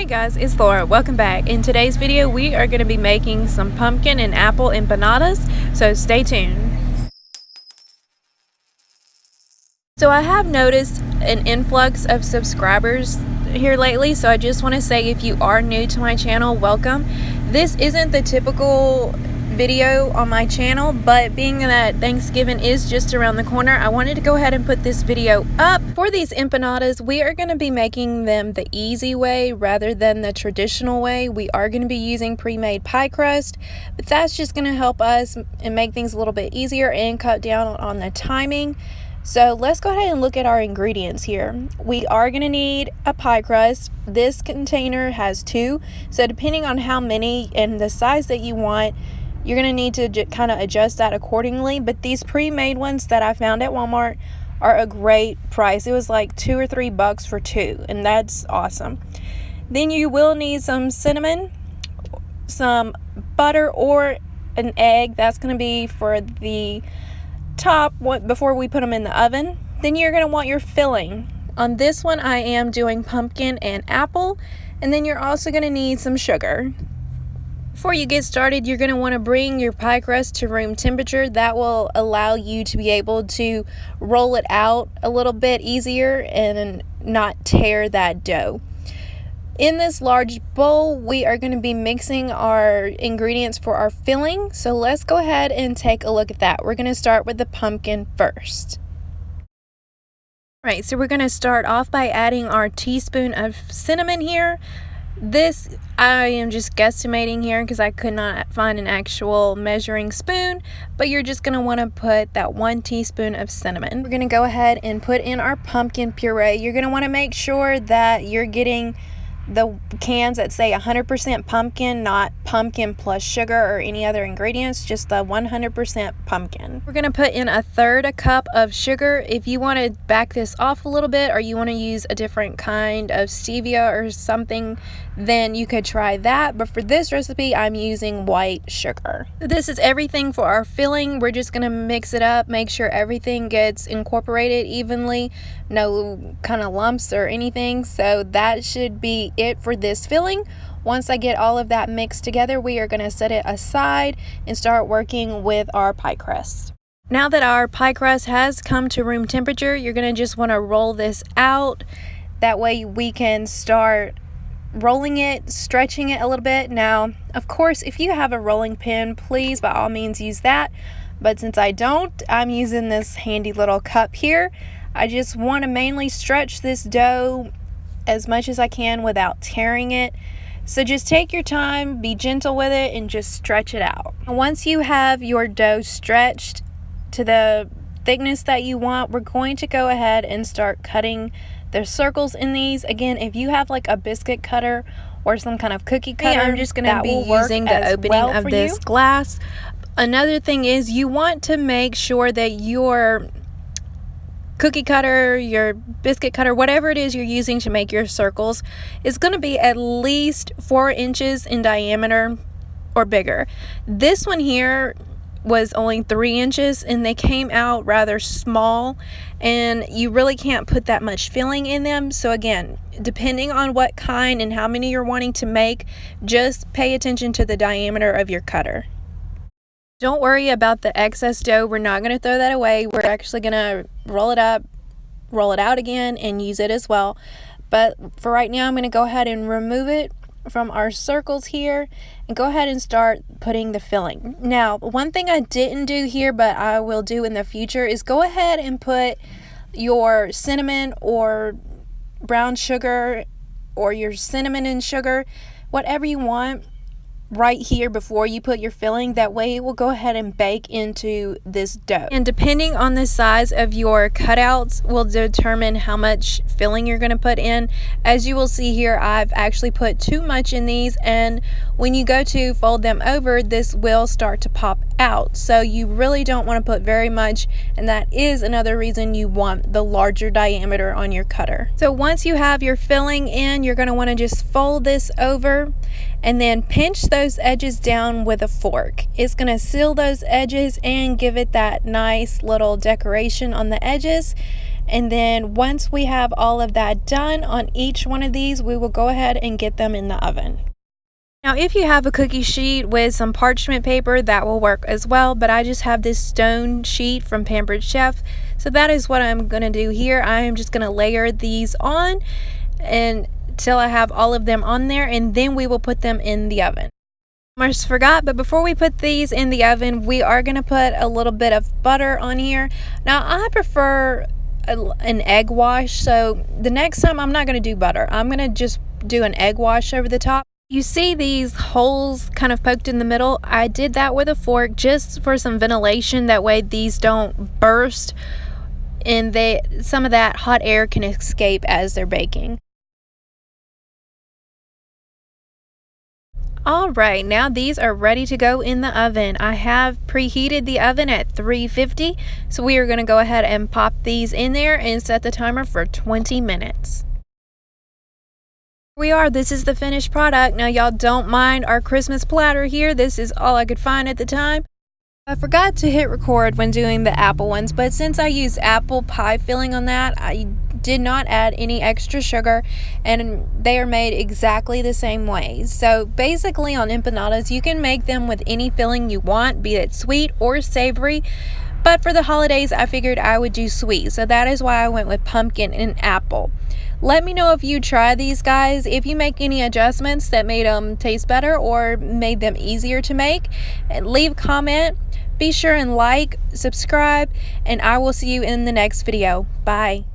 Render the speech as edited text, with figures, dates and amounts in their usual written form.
Hey guys, it's Laura. Welcome back. In today's video, we are going to be making some pumpkin and apple empanadas, so stay tuned. So I have noticed an influx of subscribers here lately, so I just want to say if you are new to my channel, welcome. This isn't the typical video on my channel, but being that Thanksgiving is just around the corner, I wanted to go ahead and put this video up. For these empanadas, we are going to be making them the easy way rather than the traditional way. We are going to be using pre-made pie crust, but that's just going to help us and make things a little bit easier and cut down on the timing. So let's go ahead and look at our ingredients here. We are going to need a pie crust. This container has 2, so depending on how many and the size that you want, you're going to need to kind of adjust that accordingly. But these pre-made ones that I found at Walmart are a great price. It was like $2 or $3 for 2, and that's awesome. Then you will need some cinnamon, some butter, or an egg. That's going to be for the top before we put them in the oven. Then you're going to want your filling. On this one, I am doing pumpkin and apple, and then you're also going to need some sugar. Before you get started, you're going to want to bring your pie crust to room temperature. That will allow you to be able to roll it out a little bit easier and not tear that dough. In this large bowl, we are going to be mixing our ingredients for our filling. So let's go ahead and take a look at that. We're going to start with the pumpkin first. Alright, so we're going to start off by adding our teaspoon of cinnamon here. This I am just guesstimating here because I could not find an actual measuring spoon, but you're just going to want to put that 1 teaspoon of cinnamon. We're going to go ahead and put in our pumpkin puree. You're going to want to make sure that you're getting the cans that say 100% pumpkin, not pumpkin plus sugar or any other ingredients, just the 100% pumpkin. We're going to put in 1/3 cup of sugar. If you want to back this off a little bit or you want to use a different kind of stevia or something, then you could try that. But for this recipe, I'm using white sugar. This is everything for our filling. We're just going to mix it up, make sure everything gets incorporated evenly, no kind of lumps or anything. So that should be it for this filling. Once I get all of that mixed together, we are going to set it aside and start working with our pie crust. Now that our pie crust has come to room temperature, you're going to just want to roll this out. That way we can start rolling it, stretching it a little bit. Now, of course, if you have a rolling pin, please by all means use that. But since I don't, I'm using this handy little cup here. I just want to mainly stretch this dough as much as I can without tearing it. So just take your time, be gentle with it, and just stretch it out. Once you have your dough stretched to the thickness that you want, we're going to go ahead and start cutting the circles in these. Again, if you have like a biscuit cutter or some kind of cookie cutter, I'm just going to be using the opening of this glass. Another thing is you want to make sure that your cookie cutter, your biscuit cutter, whatever it is you're using to make your circles, is going to be at least 4 inches in diameter or bigger. This one here was only 3 inches and they came out rather small, and you really can't put that much filling in them. So again, depending on what kind and how many you're wanting to make, just pay attention to the diameter of your cutter. Don't worry about the excess dough. We're not going to throw that away. We're actually going to roll it up, roll it out again, and use it as well. But for right now, I'm going to go ahead and remove it from our circles here and go ahead and start putting the filling. Now, one thing I didn't do here, but I will do in the future, is go ahead and put your cinnamon or brown sugar or your cinnamon and sugar, whatever you want, right here before you put your filling. That way it will go ahead and bake into this dough. And depending on the size of your cutouts will determine how much filling you're going to put in. As you will see here, I've actually put too much in these, and when you go to fold them over, this will start to pop out, so you really don't want to put very much, and that is another reason you want the larger diameter on your cutter. So once you have your filling in, you're going to want to just fold this over and then pinch those edges down with a fork. It's going to seal those edges and give it that nice little decoration on the edges. And then once we have all of that done on each one of these, we will go ahead and get them in the oven. Now, if you have a cookie sheet with some parchment paper, that will work as well, but I just have this stone sheet from Pampered Chef, so that is what I'm going to do here. I am just going to layer these on until I have all of them on there, and then we will put them in the oven. Almost forgot, but before we put these in the oven, we are going to put a little bit of butter on here. Now, I prefer an egg wash, so the next time I'm not going to do butter. I'm going to just do an egg wash over the top. You see these holes kind of poked in the middle? I did that with a fork just for some ventilation, that way these don't burst and some of that hot air can escape as they're baking. Alright, now these are ready to go in the oven. I have preheated the oven at 350, so we are going to go ahead and pop these in there and set the timer for 20 minutes. This is the finished product. Now y'all don't mind our Christmas platter here. This is all I could find at the time. I forgot to hit record when doing the apple ones, but since I used apple pie filling on that, I did not add any extra sugar, and they are made exactly the same way. So basically on empanadas, you can make them with any filling you want, be it sweet or savory. But for the holidays, I figured I would do sweet, so that is why I went with pumpkin and apple. Let me know if you try these, guys, if you make any adjustments that made them taste better or made them easier to make. And leave a comment. Be sure and like, subscribe, and I will see you in the next video. Bye.